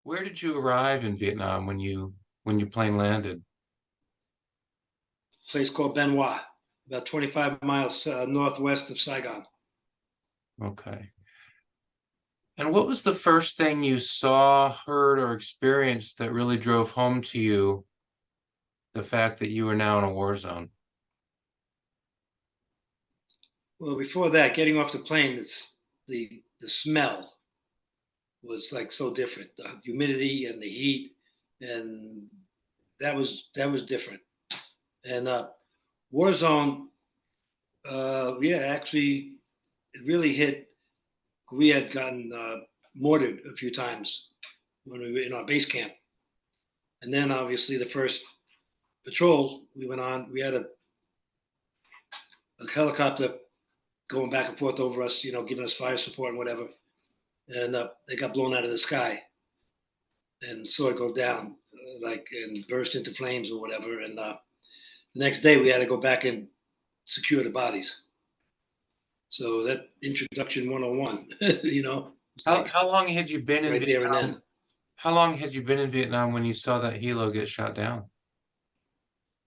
Where did you arrive in Vietnam when your plane landed? Place called Benoit, about 25 miles northwest of Saigon. Okay. And what was the first thing you saw, heard, or experienced that really drove home to you the fact that you were now in a war zone? Well, before that, getting off the plane, the smell was like so different. The humidity and the heat, and that was different. And war zone, yeah, actually, it really hit. We had gotten mortared a few times when we were in our base camp, and then obviously the first patrol we went on, we had a helicopter going back and forth over us, giving us fire support and whatever. And they got blown out of the sky and saw it go down, like and burst into flames or whatever. And the next day we had to go back and secure the bodies. So that introduction 101, it's How like how long had you been in right there and then. Vietnam? How long had you been in Vietnam when you saw that helo get shot down?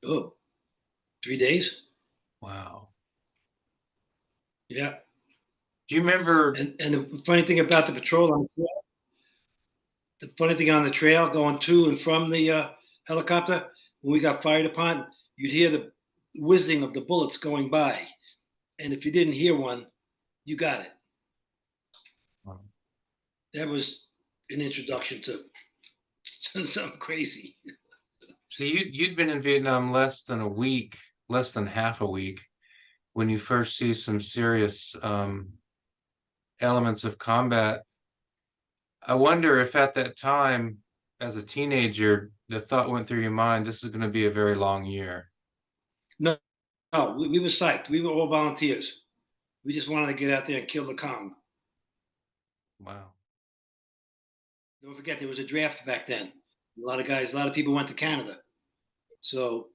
Oh, 3 days? Wow. Yeah. Do you remember? And the funny thing about the patrol on the trail, the funny thing on the trail going to and from the helicopter, when we got fired upon, you'd hear the whizzing of the bullets going by. And if you didn't hear one, you got it. That was an introduction to something crazy. So you'd been in Vietnam less than a week, less than half a week, when you first see some serious elements of combat. I wonder if at that time, as a teenager, the thought went through your mind, this is going to be a very long year. No, no, we were psyched. We were all volunteers. We just wanted to get out there and kill the Kong. Wow. Don't forget, there was a draft back then. A lot of people went to Canada. So,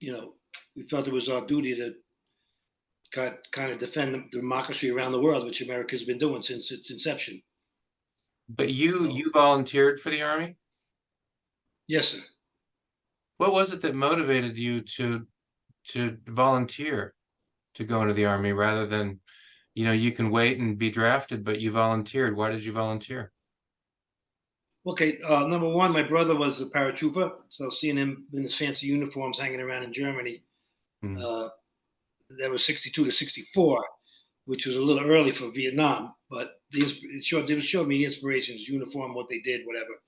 we felt it was our duty to kind of defend the democracy around the world, which America's been doing since its inception. But you So, you volunteered for the army? yes, sir. What was it that motivated you to volunteer to go into the army rather than, you can wait and be drafted, but you volunteered. Why did you volunteer? Okay, number one, my brother was a paratrooper, so seeing him in his fancy uniforms hanging around in Germany, Hmm. uh, that was 62 to 64, which was a little early for Vietnam, but it showed me the inspirations, uniform, what they did, whatever.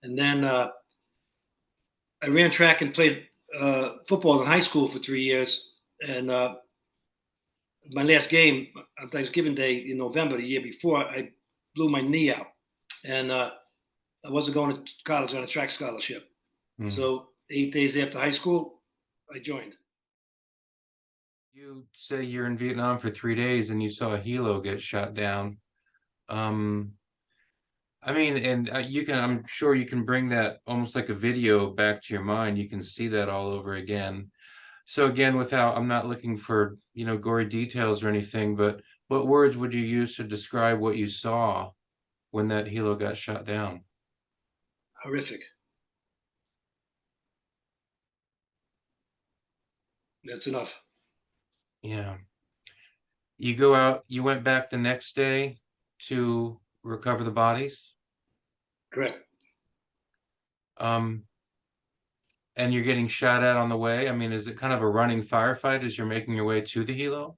And then I ran track and played football in high school for 3 years. And my last game on Thanksgiving Day in November the year before, I blew my knee out. And I wasn't going to college on a track scholarship. Hmm. So 8 days after high school, I joined. You say you're in Vietnam for 3 days and you saw a helo get shot down. Um, I mean, and I'm sure you can bring that almost like a video back to your mind. You can see that all over again. So again, I'm not looking for, gory details or anything, but what words would you use to describe what you saw when that helo got shot down? Horrific. That's enough. Yeah. You went back the next day to recover the bodies. Correct. Um, and you're getting shot at on the way. I mean, is it kind of a running firefight as you're making your way to the helo?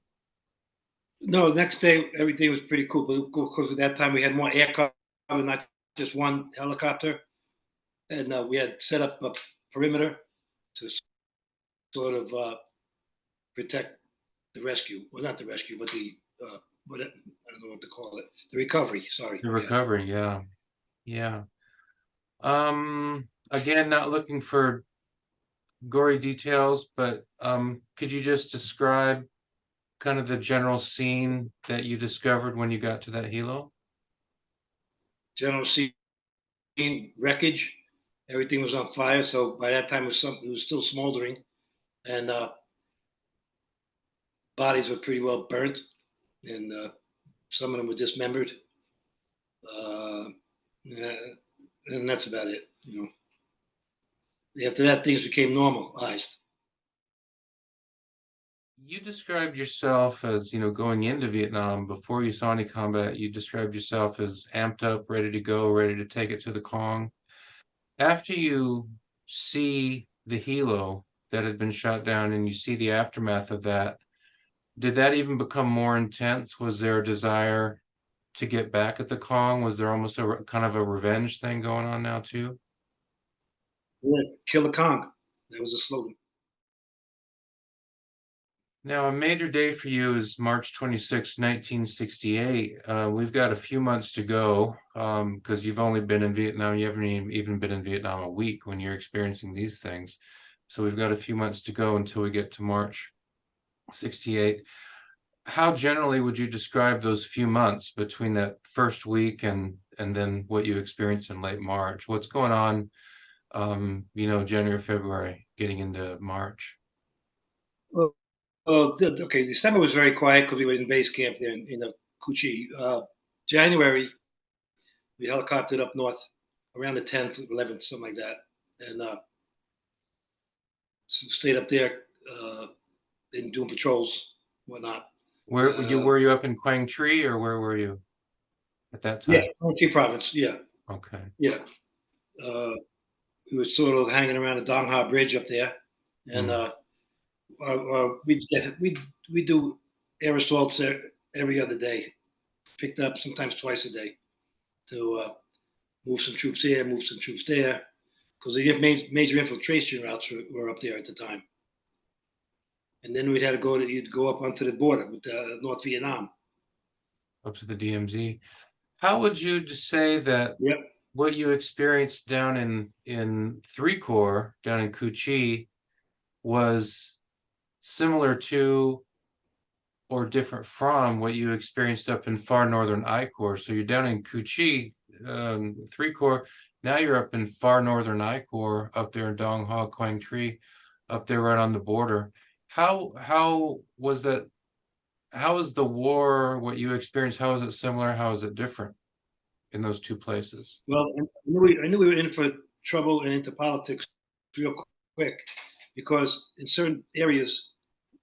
No, next day everything was pretty cool. But of course, at that time we had more aircraft, not just one helicopter, and we had set up a perimeter to sort of protect the rescue. Well, not the rescue, but the what I don't know what to call it. The recovery. Sorry. The Yeah. recovery, yeah. Yeah. Again, not looking for gory details, but could you just describe kind of the general scene that you discovered when you got to that helo? General scene wreckage. Everything was on fire. So by that time, it was still smoldering, and bodies were pretty well burnt, and some of them were dismembered. Uh, and that's about it. You know, after that, things became normalized. You described yourself as, going into Vietnam before you saw any combat. You described yourself as amped up, ready to go, ready to take it to the Kong. After you see the helo that had been shot down and you see the aftermath of that, did that even become more intense? Was there a desire to get back at the Kong? Was there almost a kind of a revenge thing going on now too? Yeah, kill the Kong. That was the slogan. Now, a major day for you is March 26, 1968. We've got a few months to go because you've only been in Vietnam. You haven't even been in Vietnam a week when you're experiencing these things. So we've got a few months to go until we get to March 68. How generally would you describe those few months between that first week and then what you experienced in late March? What's going on, January, February, getting into March? Well, okay, December was very quiet because we were in base camp there in Cu Chi. January, we helicoptered up north around the 10th, 11th, something like that, and stayed up there and doing patrols, whatnot. Were you up in Quang Tri or where were you at that Yeah, time? Chi province. Yeah, Okay. yeah. Uh, we were sort of hanging around the Dong Ha Bridge up there, and Mm. we do air assaults every other day, picked up sometimes twice a day to move some troops here, move some troops there, because the major infiltration routes were up there at the time. And then you'd go up onto the border with North Vietnam. Up to the DMZ. How would you say that Yep. what you experienced down in 3 Corps down in Cu Chi was similar to or different from what you experienced up in far northern I Corps? So you're down in Cu Chi, 3 Corps. Now you're up in far northern I Corps, up there in Dong Ha, Quang Tri, up there right on the border. How was that? How is the war, what you experienced, how is it similar? How is it different in those two places? Well, I knew we were in for trouble and into politics real quick because in certain areas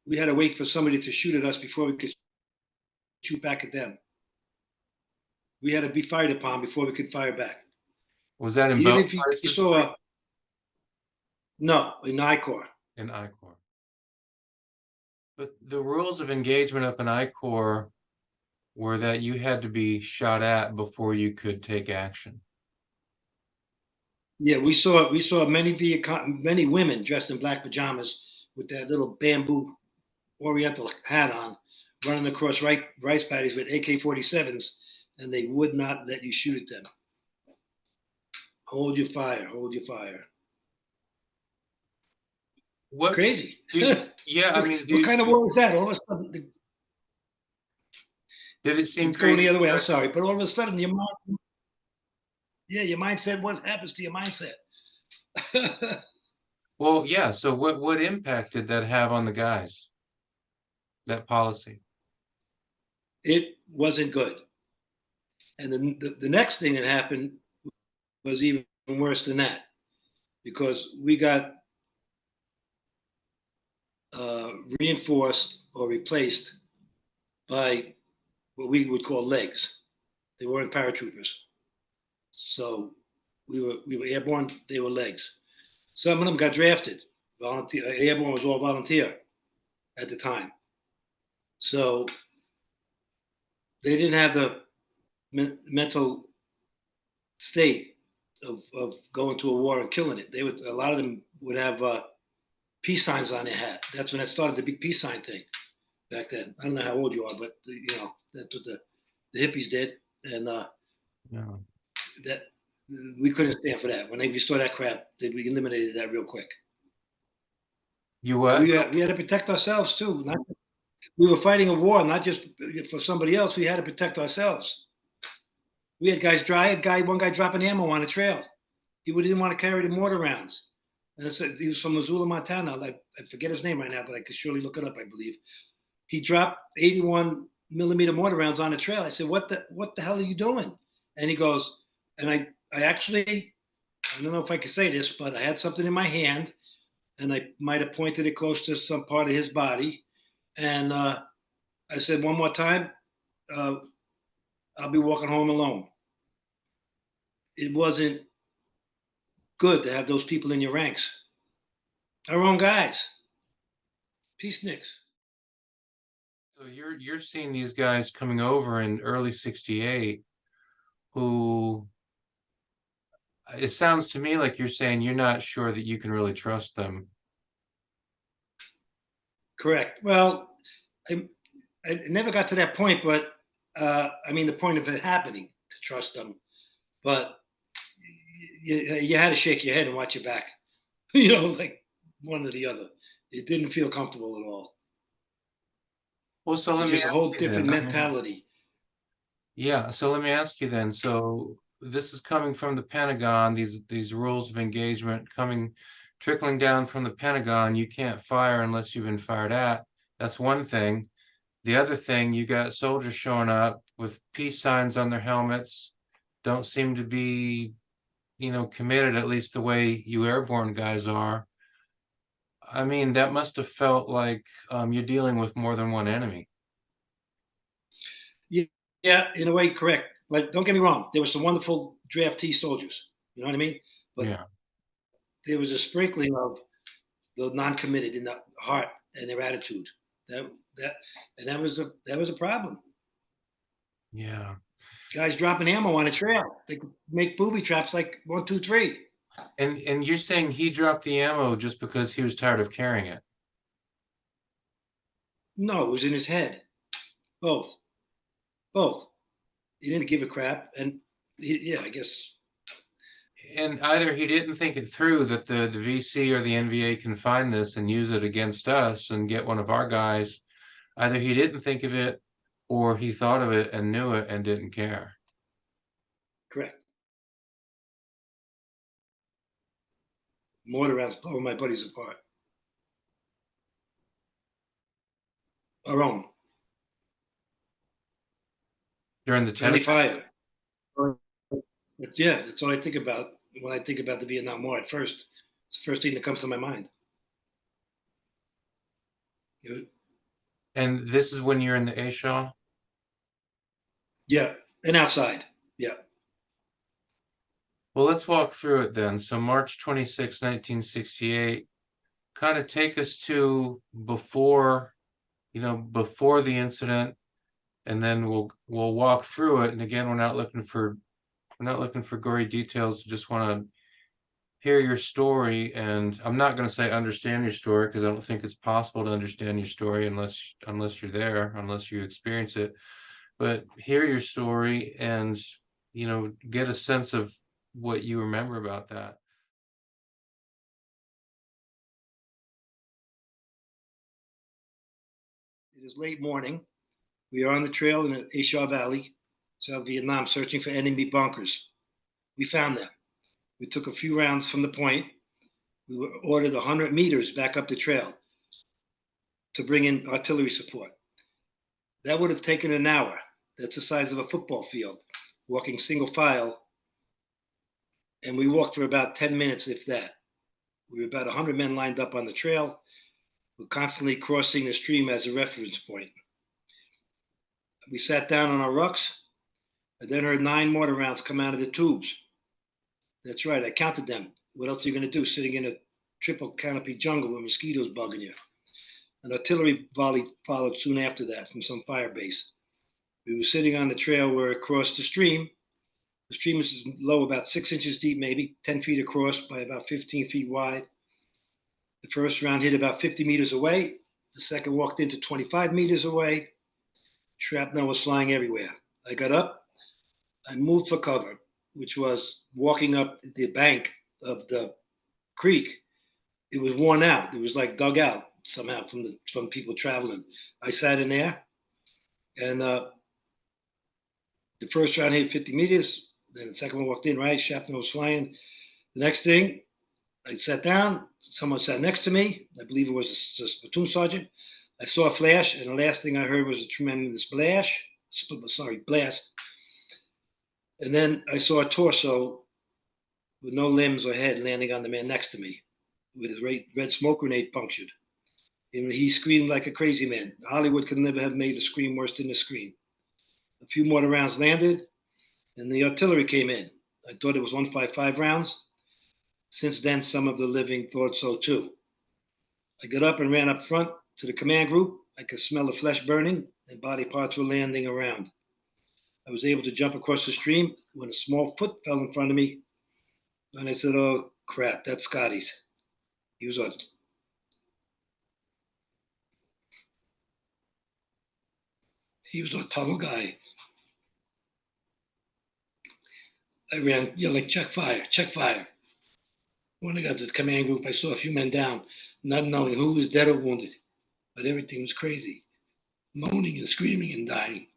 we had to wait for somebody to shoot at us before we could shoot back at them. We had to be fired upon before we could fire back. Was that in Even both if you places, saw three no in NICOR. in I Corps? But the rules of engagement up in I Corps were that you had to be shot at before you could take action. Yeah, we saw many women dressed in black pajamas with that little bamboo Oriental hat on, running across rice paddies with AK-47s, and they would not let you shoot at them. Hold your fire, hold your fire. What Crazy. do yeah, I mean, What kind of war is that? All of a sudden, did it seem it's going crazy the other to way. you? I'm sorry, but all of a sudden, your mindset. What happens to your mindset? Well, yeah, so what impact did that have on the guys, that policy? It wasn't good. And then the next thing that happened was even worse than that because we got reinforced or replaced by what we would call legs. They weren't paratroopers. So we were airborne, they were legs. Some of them got drafted. Volunteer airborne was all volunteer at the time. So they didn't have the mental state of going to a war and killing it. They would a lot of them would have peace signs on their hat. That's when it started the big peace sign thing back then. I don't know how old you are, but that's what the hippies did, and Yeah. that we couldn't stand for that. When we saw that crap, we eliminated that real quick. You But what? we had to protect ourselves too. We were fighting a war, not just for somebody else. We had to protect ourselves. We had guys one guy dropping ammo on a trail. He didn't want to carry the mortar rounds. And he was from Missoula, Montana. I forget his name right now, but I could surely look it up, I believe. He dropped 81 millimeter mortar rounds on the trail. I said, what the hell are you doing? And he goes, and I actually, I don't know if I can say this, but I had something in my hand, and I might have pointed it close to some part of his body, and I said one more time, uh, I'll be walking home alone. It wasn't good to have those people in your ranks. Our own guys, peaceniks. So you're seeing these guys coming over in early 68 who it sounds to me like you're saying you're not sure that you can really trust them. Correct. Well, I, I never got to that point, but I mean the point of it happening to trust them. But you had to shake your head and watch your back, like one or the other. It didn't feel comfortable at all. Well, so It's let me just a ask whole you then. different I mean, mentality. yeah, so let me ask you then. So this is coming from the Pentagon, these rules of engagement coming trickling down from the Pentagon. You can't fire unless you've been fired at. That's one thing. The other thing, you got soldiers showing up with peace signs on their helmets, don't seem to be, committed at least the way you airborne guys are. I mean, that must have felt like you're dealing with more than one enemy. Yeah, yeah, in a way, correct. But don't get me wrong, there were some wonderful draftee soldiers. You know what I mean? But Yeah. there was a sprinkling of the non-committed in the heart and their attitude. That that and that was a problem. Yeah. Guys dropping ammo on a trail. They could make booby traps like 1, 2, 3. And you're saying he dropped the ammo just because he was tired of carrying it. No, it was in his head. Both, both. He didn't give a crap, and yeah, I guess And either he didn't think it through that the VC or the NVA can find this and use it against us and get one of our guys. Either he didn't think of it or he thought of it and knew it and didn't care. correct. Mortar rounds blowing my buddies apart. Our own, During the friendly Tennessee, fire. But yeah, that's all I think about when I think about the Vietnam War. At first, it's the first thing that comes to my mind. and this is when you're in the A Shaw. Yeah, and outside. Yeah, Well, let's walk through it then. So March 26, 1968, kind of take us to before the incident, and then we'll walk through it. And again, we're not looking for gory details. Just want to hear your story. And I'm not going to say understand your story because I don't think it's possible to understand your story unless you're there, unless you experience it. But hear your story and get a sense of what you remember about that. it is late morning. We are on the trail in the Ashaw Valley, South Vietnam, searching for enemy bunkers. We found them. We took a few rounds from the point. We were ordered 100 meters back up the trail to bring in artillery support. That would have taken an hour. That's the size of a football field, walking single file. And we walked for about 10 minutes, if that. We were about 100 men lined up on the trail. We're constantly crossing the stream as a reference point. We sat down on our rucks and then heard 9 mortar rounds come out of the tubes. That's right, I counted them. What else are you going to do sitting in a triple canopy jungle with mosquitoes bugging you? An artillery volley followed soon after that from some fire base. We were sitting on the trail where it crossed the stream. The stream is low, about 6 inches deep, maybe 10 feet across by about 15 feet wide. The first round hit about 50 meters away. The second walked into 25 meters away. Shrapnel was flying everywhere. I got up. I moved for cover, which was walking up the bank of the creek. It was worn out. It was like dug out somehow from people traveling. I sat in there, and the first round hit 50 meters. Then the second one walked in, right? Shrapnel was flying. The next thing, I sat down. Someone sat next to me. I believe it was a platoon sergeant. I saw a flash, and the last thing I heard was a tremendous blast. And then I saw a torso with no limbs or head, landing on the man next to me, with his red smoke grenade punctured. And he screamed like a crazy man. Hollywood could never have made a scream worse than the scream. A few more rounds landed, and the artillery came in. I thought it was 155 rounds. Since then, some of the living thought so too. I got up and ran up front to the command group. I could smell the flesh burning and body parts were landing around. I was able to jump across the stream when a small foot fell in front of me, and I said, "Oh crap, that's Scotty's." He was a tunnel guy. I ran yelling, "Check fire! Check fire!" When I got to the command group, I saw a few men down, not knowing who was dead or wounded, but everything was crazy, moaning and screaming and dying.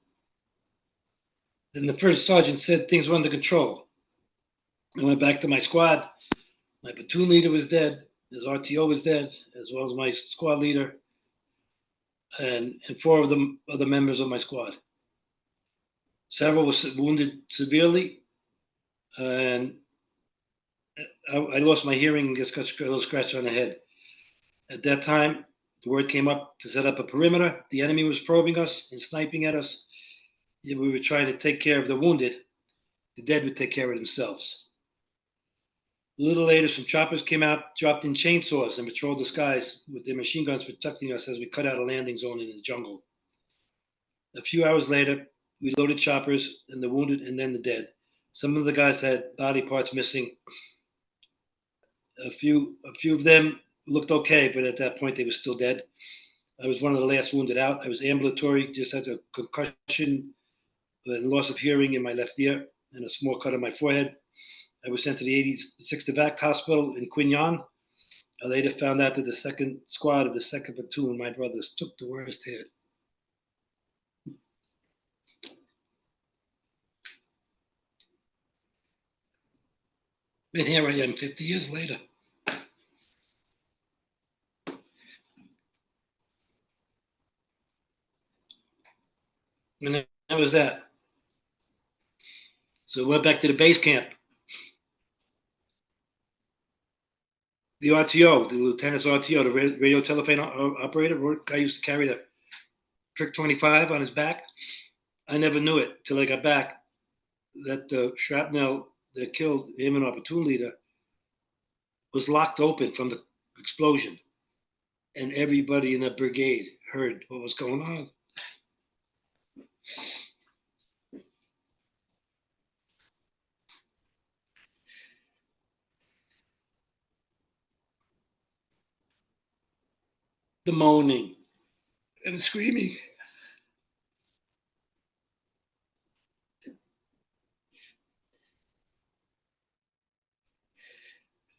Then the first sergeant said things were under control. I went back to my squad. My platoon leader was dead. His RTO was dead, as well as my squad leader and four of the other members of my squad. Several were wounded severely, and I lost my hearing and just got a little scratch on the head. At that time, the word came up to set up a perimeter. The enemy was probing us and sniping at us. We were trying to take care of the wounded. The dead would take care of themselves. A little later, some choppers came out, dropped in chainsaws, and patrolled the skies with their machine guns protecting us as we cut out a landing zone in the jungle. A few hours later, we loaded choppers and the wounded and then the dead. Some of the guys had body parts missing. A few of them looked okay, but at that point they were still dead. I was one of the last wounded out. I was ambulatory, just had a concussion and loss of hearing in my left ear and a small cut on my forehead. I was sent to the 86th Evac Hospital in Quin Yon. I later found out that the second squad of the second platoon, my brothers, took the worst hit. And here I am 50 years later. And that was that. So I went back to the base camp. The RTO, the lieutenant's RTO, the radio telephone operator, guy used to carry the Trick 25 on his back. I never knew it till I got back that the shrapnel that killed him and our platoon leader was locked open from the explosion. And everybody in the brigade heard what was going on. The moaning and the screaming.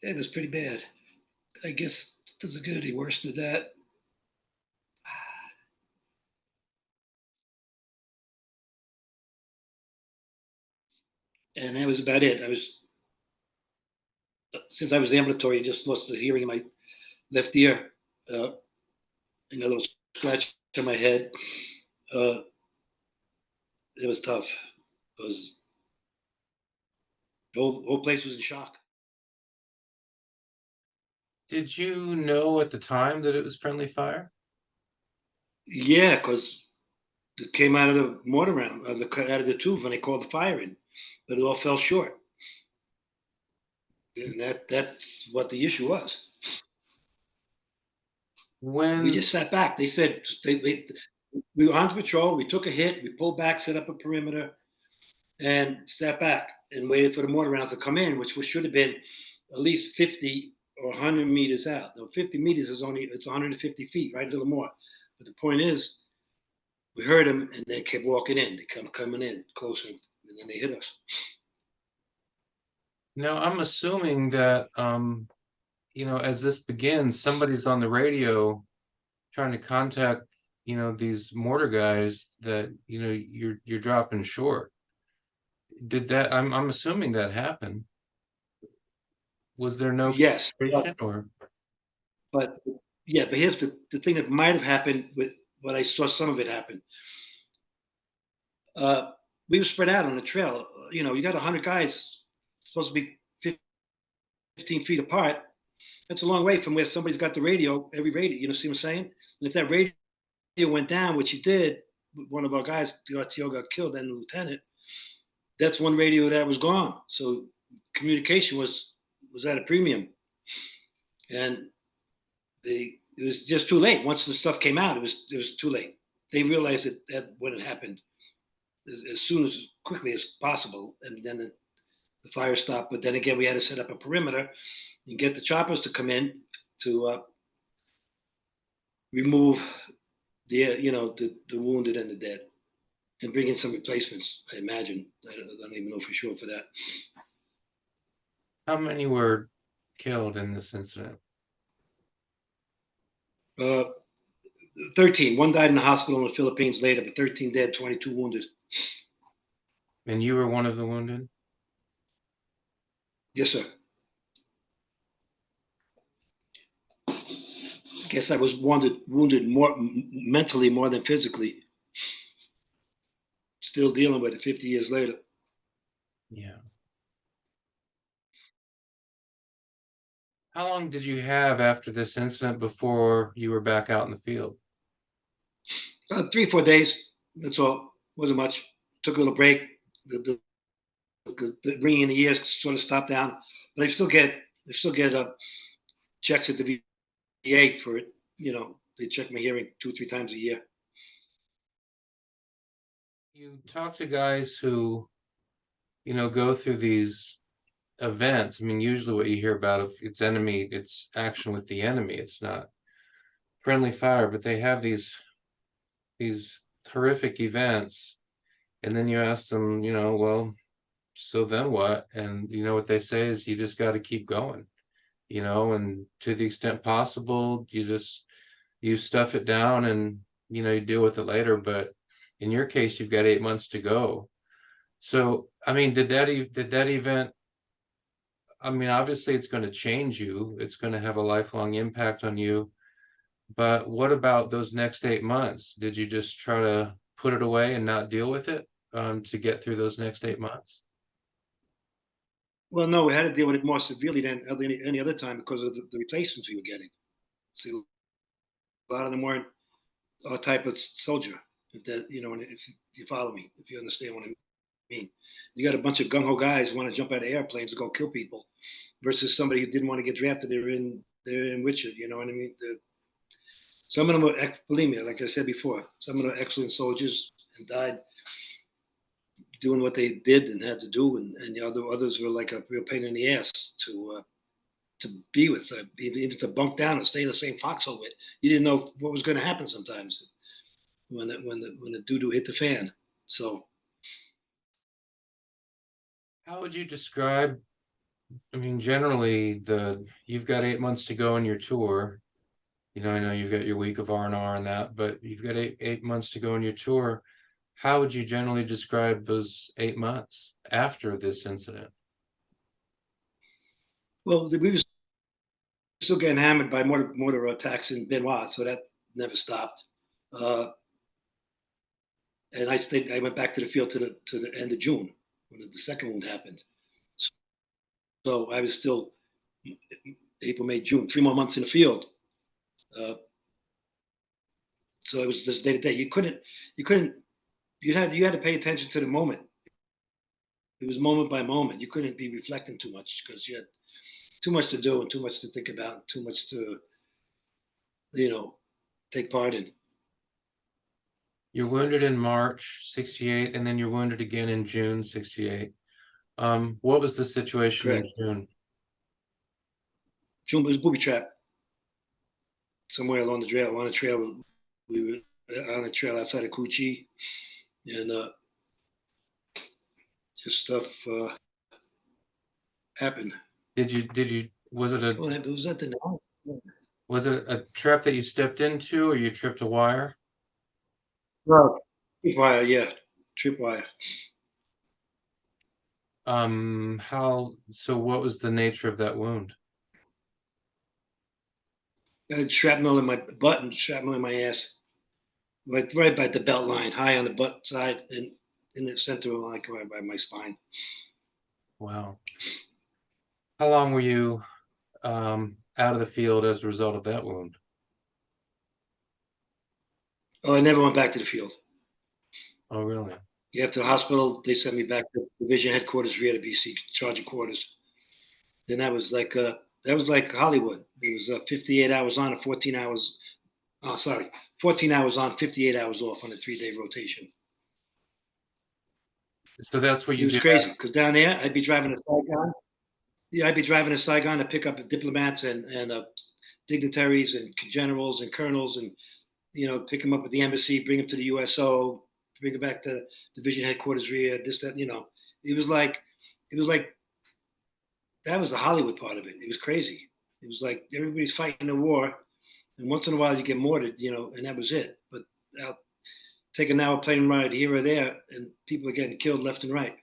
It was pretty bad. I guess it doesn't get any worse than that. And that was about it. Since I was ambulatory, I just lost the hearing in my left ear. And a little scratch on my head. It was tough because the whole place was in shock. Did you know at the time that it was friendly fire? Yeah, because it came out of the mortar round, out of the tube when they called the fire in, but it all fell short. And that's what the issue was. We When just sat back. They said we were on patrol. We took a hit. We pulled back, set up a perimeter, and sat back and waited for the mortar rounds to come in, which should have been at least 50 or 100 meters out. Now, 50 meters is it's 150 feet, right? A little more. But the point is, we heard them and they kept walking in. They kept coming in closer, and then they hit us. Now I'm assuming that as this begins, somebody's on the radio trying to contact, these mortar guys that, you're dropping short. Did that I'm assuming that happened. Was there no Yes, communication or but yeah, but here's the thing that might have happened with what I saw some of it happen. We were spread out on the trail. You got 100 guys, supposed to be 15 feet apart. That's a long way from where somebody's got the radio, every radio, you know, see what I'm saying? And if that radio went down, which he did, one of our guys, the RTO, got killed, then the lieutenant, that's one radio that was gone. So communication was at a premium. And it was just too late. Once the stuff came out, it was too late. They realized that when it happened as soon as quickly as possible, and then the fire stopped. But then again, we had to set up a perimeter and get the choppers to come in to remove the wounded and the dead, and bring in some replacements. I imagine. I don't even know for sure for that. How many were killed in this incident? Uh, 13. One died in the hospital in the Philippines later, but 13 dead, 22 wounded. And you were one of the wounded? Yes, sir. I guess I was wounded more mentally more than physically. Still dealing with it 50 years later. Yeah. How long did you have after this incident before you were back out in the field? 3, 4 days. That's all. Wasn't much. Took a little break. The ringing in the ears sort of stopped down, but I still get checks at the VA for it. You know, they check my hearing 2, 3 times a year. You talk to guys who, go through these events. I mean, usually what you hear about, if it's action with the enemy. It's not friendly fire, but they have these horrific events, and then you ask them, well, so then what? And what they say is you just got to keep going, and to the extent possible, you stuff it down, and you deal with it later. But in your case, you've got 8 months to go. So, I mean, did that event, I mean, obviously it's going to change you. It's going to have a lifelong impact on you. But what about those next 8 months? Did you just try to put it away and not deal with it, to get through those next 8 months? Well, no, we had to deal with it more severely than any other time because of the replacements we were getting. See, a lot of them weren't our type of soldier. If that, if you follow me, if you understand what I mean, you got a bunch of gung ho guys who want to jump out of airplanes and go kill people, versus somebody who didn't want to get drafted. They're in Richard. You know what I mean? Some of them were, believe me, like I said before, some of them are excellent soldiers and died doing what they did and had to do, and the others were like a real pain in the ass to be with, even to bunk down and stay in the same foxhole with. You didn't know what was going to happen sometimes when the doo doo hit the fan. So, How would you describe, I mean, generally you've got 8 months to go on your tour. I know you've got your week of R&R and that, but you've got eight months to go on your tour. How would you generally describe those 8 months after this incident? well, we were still getting hammered by mortar attacks in Benoit, so that never stopped. Uh, and I stayed. I went back to the field to the end of June when the second wound happened. So I was still April, May, June, 3 more months in the field. Uh, so it was just day to day. You had to pay attention to the moment. It was moment by moment. You couldn't be reflecting too much because you had too much to do and too much to think about, and too much to take part in. You're wounded in March 68, and then you're wounded again in June 68. What was the situation in Correct. June? June was booby trap somewhere along the trail. We were on a trail outside of Cucci, and just stuff happened. Was it Well, it was at the a trap that you stepped into, or you tripped a wire? no, tripwire, yeah, tripwire. What was the nature of that wound? I had shrapnel in my butt and shrapnel in my ass, right by the belt line, high on the butt side, and in the center of like right by my spine. Wow. How long were you out of the field as a result of that wound? Oh, I never went back to the field. Oh, really? After the hospital, they sent me back to division headquarters, rear to BC, charging quarters. Then that was like Hollywood. It was 58 hours on and 14 hours. Oh, sorry, 14 hours on, 58 hours off on a 3 day rotation. So that's what It you was did. crazy because down there, I'd be driving to Saigon. Yeah, I'd be driving to Saigon to pick up diplomats and dignitaries and generals and colonels, and pick them up at the embassy, bring them to the USO, bring them back to division headquarters rear. This that it was like it was like that was the Hollywood part of it. It was crazy. It was like everybody's fighting a war, and once in a while you get mortared, and that was it. But I'll take an hour plane ride here or there, and people are getting killed left and right.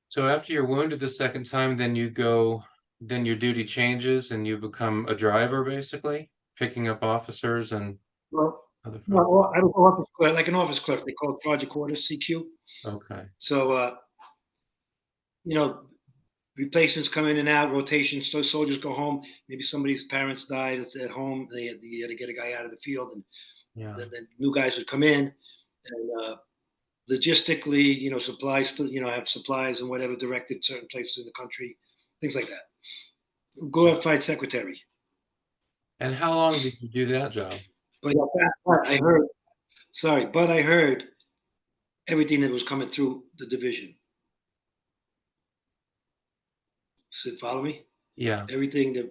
So after you're wounded the second time, then you go, then your duty changes and you become a driver basically, picking up officers and Well, other folks. no, I was office clerk, like an office clerk. They call it project quarters, CQ. Okay. So, you know, replacements come in and out, rotations. So soldiers go home. Maybe somebody's parents died at home. They had to get a guy out of the field, and Yeah. then new guys would come in. And logistically, supplies, have supplies and whatever directed certain places in the country, things like that. Glorified secretary. And how long did you do that job? But I heard, sorry, but I heard everything that was coming through the division. So follow me? Yeah. Everything the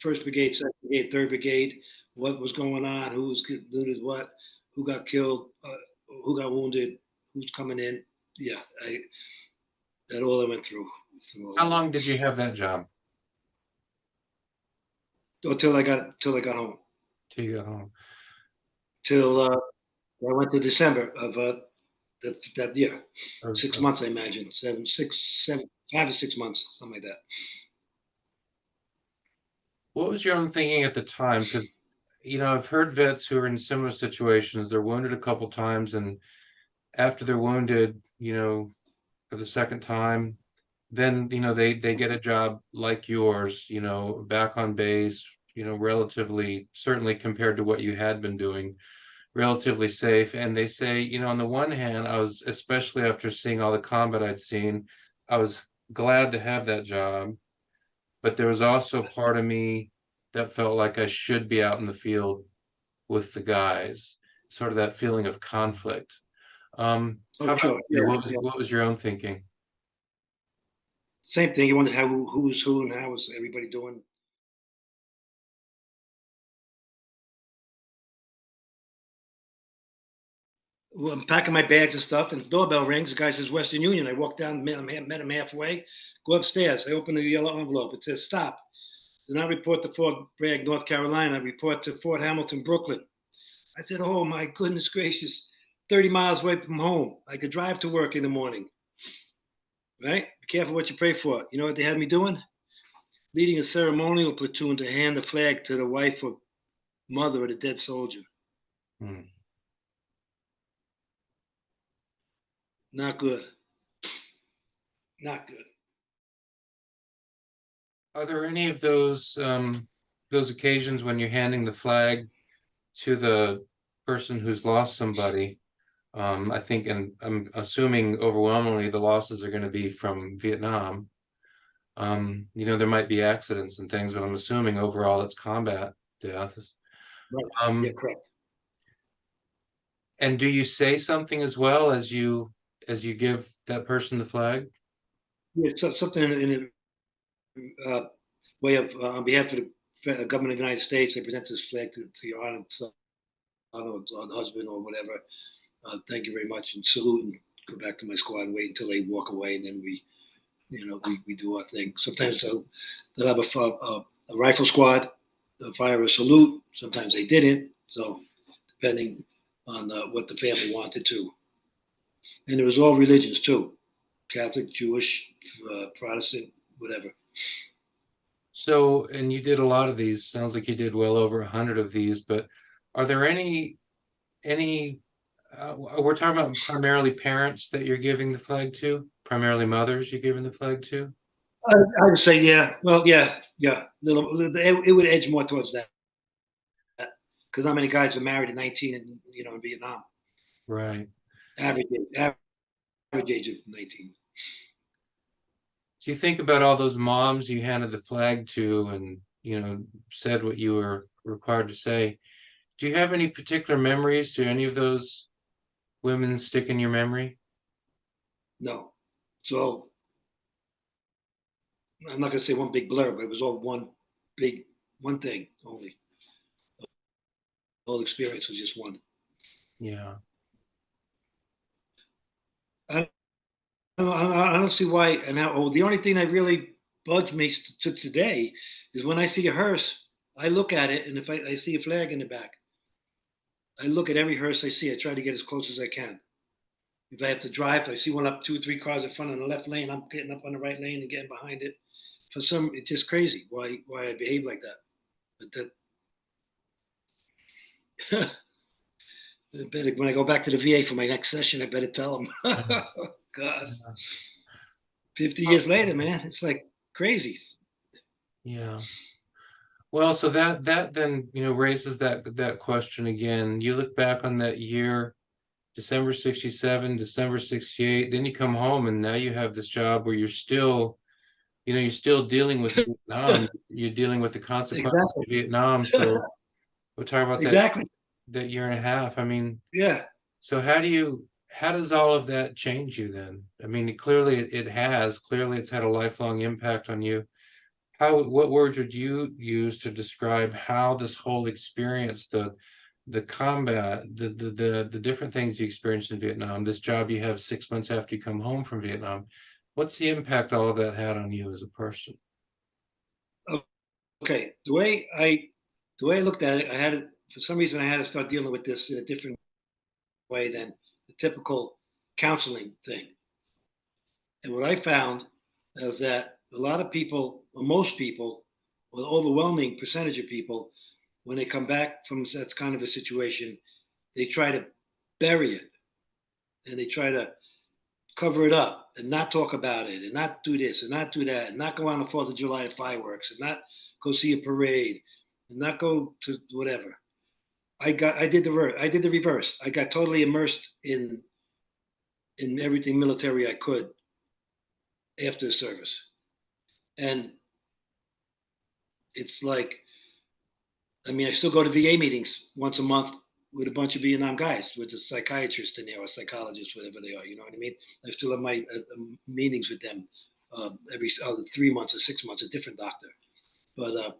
first brigade, second brigade, third brigade, what was going on, who was doing what, who got killed, who got wounded, who's coming in. Yeah, that all I went through all How of it long did you have that job till I got home. till you got home? Till I went to December of that year. Of- 6 months, I imagine. 5 or 6 months, something like that. What was your own thinking at the time? Because, I've heard vets who are in similar situations. They're wounded a couple times, and after they're wounded, for the second time, then, they get a job like yours, back on base, relatively, certainly compared to what you had been doing, relatively safe. And they say, on the one hand, I was, especially after seeing all the combat I'd seen, I was glad to have that job. But there was also part of me that felt like I should be out in the field with the guys, sort of that feeling of conflict. Oh, How about sure. you? Yeah, What was yeah. what was your own thinking? Same thing. You wonder who was who and how was everybody doing. Well, I'm packing my bags and stuff, and the doorbell rings. The guy says Western Union. I walk down, met him halfway, go upstairs. I open the yellow envelope. It says, "Stop. Do not report to Fort Bragg, North Carolina. Report to Fort Hamilton, Brooklyn." I said, "Oh, my goodness gracious. 30 miles away from home. I could drive to work in the morning." Right? Be careful what you pray for. You know what they had me doing? Leading a ceremonial platoon to hand the flag to the wife or mother of the dead soldier. Hmm. Not good. Not good. Are there any of those occasions when you're handing the flag to the person who's lost somebody? I think, and I'm assuming overwhelmingly the losses are going to be from Vietnam. There might be accidents and things, but I'm assuming overall it's combat deaths. Right. Yeah, Um, correct. and do you say something as well as you give that person the flag? Yeah, something in a way of, on behalf of the government of the United States, I present this flag to your honored son or husband or whatever. Thank you very much, and salute, and go back to my squad and wait until they walk away, and then we do our thing. Sometimes they'll have a rifle squad, they'll fire a salute. Sometimes they didn't. So depending on what the family wanted to, and it was all religions too, Catholic, Jewish, Protestant, whatever. So, and you did a lot of these. Sounds like you did well over 100 of these. But are there any? We're talking about primarily parents that you're giving the flag to, primarily mothers you're giving the flag to. I would say, yeah. Well, yeah, yeah. It would edge more towards that because how many guys were married at 19 and in Vietnam? Right. Average age of 19. So you think about all those moms you handed the flag to and, said what you were required to say. Do you have any particular memories? Do any of those women stick in your memory? No. So I'm not gonna say one big blur, but it was all big one thing only. The whole experience was just one. Yeah. I I don't see why. And now, the only thing that really bugs me to today is when I see a hearse, I look at it, and if I see a flag in the back, I look at every hearse I see. I try to get as close as I can. If I have to drive, if I see one up 2 or 3 cars in front in the left lane, I'm getting up on the right lane and getting behind it. For some, it's just crazy why I behave like that. But that when I go back to the VA for my next session, I better tell them. God, 50 years later, man, it's like crazy. Yeah. Well, so that then, raises that question again. You look back on that year, December 67, December 68, then you come home and now you have this job where you're still dealing with Vietnam. You're dealing with the consequences Exactly. of Vietnam. So we'll talk about Exactly. that year and a half. I mean, Yeah. so how does all of that change you then? I mean, clearly it has. Clearly it's had a lifelong impact on you. What words would you use to describe how this whole experience, the combat, the different things you experienced in Vietnam, this job you have 6 months after you come home from Vietnam, what's the impact all of that had on you as a person? Okay. The way I looked at it, I had it for some reason. I had to start dealing with this in a different way than the typical counseling thing. And what I found is that a lot of people, or most people, or the overwhelming percentage of people, when they come back from that kind of a situation, they try to bury it and they try to cover it up and not talk about it and not do this and not do that and not go on the 4th of July at fireworks and not go see a parade and not go to whatever. I did the reverse. I got totally immersed in everything military I could after the service. And it's like, I mean, I still go to VA meetings once a month with a bunch of Vietnam guys, with a psychiatrist in there or psychologist, whatever they are. You know what I mean? I still have my meetings with them every other 3 months or 6 months, a different doctor. But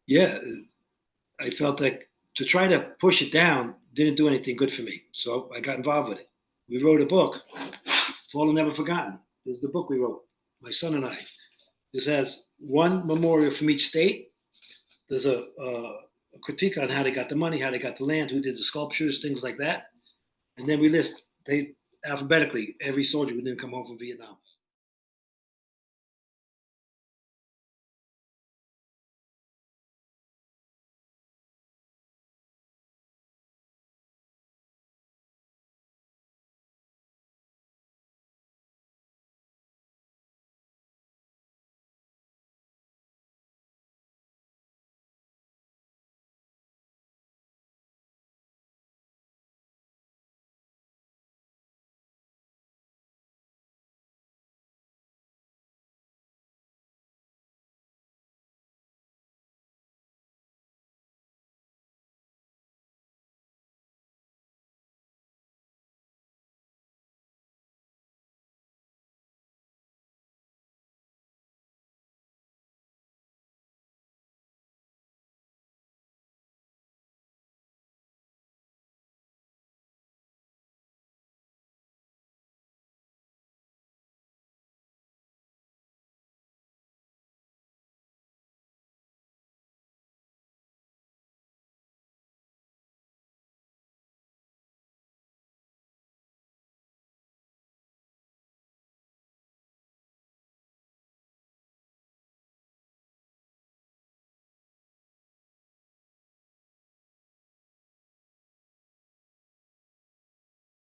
yeah, I felt like to try to push it down didn't do anything good for me. So I got involved with it. We wrote a book, Fallen Never Forgotten. This is the book we wrote, my son and I. This has one memorial from each state. There's a critique on how they got the money, how they got the land, who did the sculptures, things like that. And then we list they alphabetically every soldier who didn't come home from Vietnam.